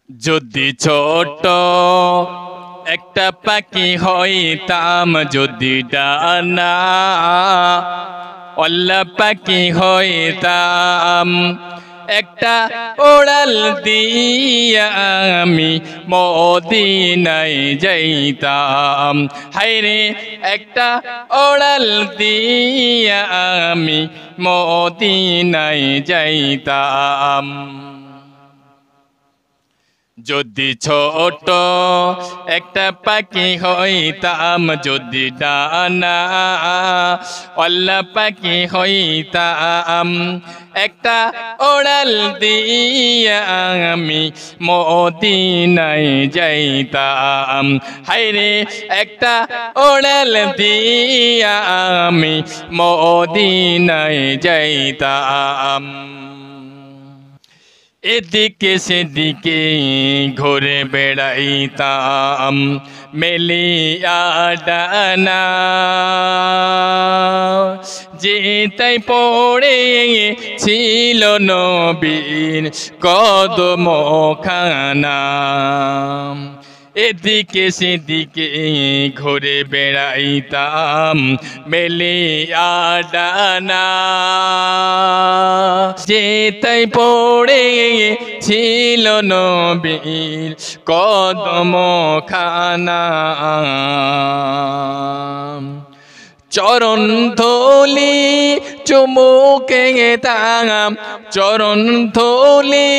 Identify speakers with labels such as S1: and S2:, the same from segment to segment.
S1: যদি ছোট একটা পাখি হইতাম, যদি ডানা ওয়ালা পাখি হইতাম, একটা ওড়াল দিয়া আমি মদিনায় যাইতাম। হায়রে একটা ওড়াল দিয়া আমি মদিনায় যাইতাম। যদি ছোট একটা পাখি হইতাম, যদি ডানা ওয়ালা পাখি হইতাম, একটা ওড়াল দিয়া আমি মদিনায় যাইতাম। হায়রে একটা ওড়াল দিয়া আমি মদিনায় যাইতাম। এদিকে সেদিকে ঘুরে বেড়াইতাম মেলিয়া ডানা, যেটাই পড়ে ছিল নবীর কদমখানা। এদিকে সেদিকে ঘুরে বেড়াইতাম মেলিয়া ডানা, যেটাই পড়ে ছিল নবীর কদমখানা। চরণ ধুলি চুমুকে তাঙাম, চরণ ধুলি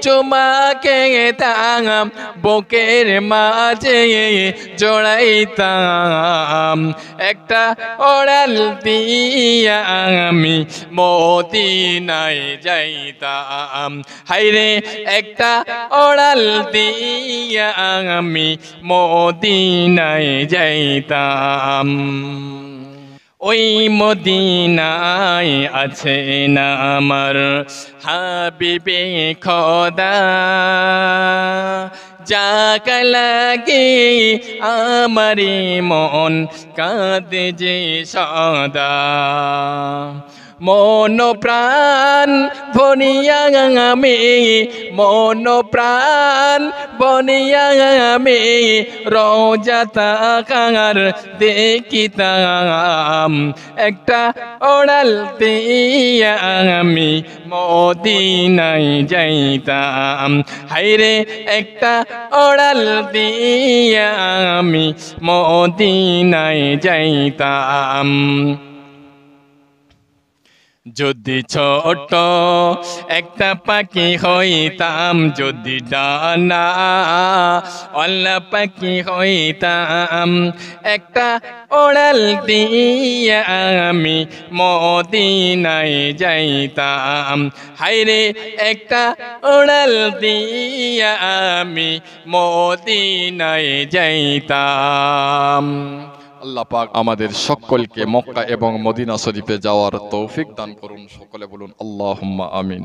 S1: চুমাকে তাঙাম, বুকের মাঝে জড়াইতাম। একটা ওড়াল দিয়া আমি মদিনায় যাইতাম। হায়রে একটা ওড়াল দিয়া আমি মদিনায় যাইতাম। ওই মদিনায় আছে না আমার হাবিবে খোদা, যাকে লাগে আমারি মন কাঁদে যে সদা। মন প্রাণ ভনিয়া আমি, মন প্রাণ বনিয়া আমি রোজা তাকার দেখিতাম। একটা ওড়াল দিয়া আমি মদিনায় যাইতাম। হায়রে একটা ওড়াল দিয়া আমি মদিনায় যাইতাম। যদি ছোট একটা পাখি হইতাম, যদি ডানা ওয়ালা পাখি হইতাম, একটা ওড়াল দিয়া আমি মদিনায় যাইতাম। হায়রে একটা ওড়াল দিয়া আমি মদিনায় যাইতাম।
S2: আল্লাহ পাক আমাদের সকলকে মক্কা এবং মদিনা শরীফে যাওয়ার তৌফিক দান করুন। সকলে বলুন আল্লাহুম্মা আমিন।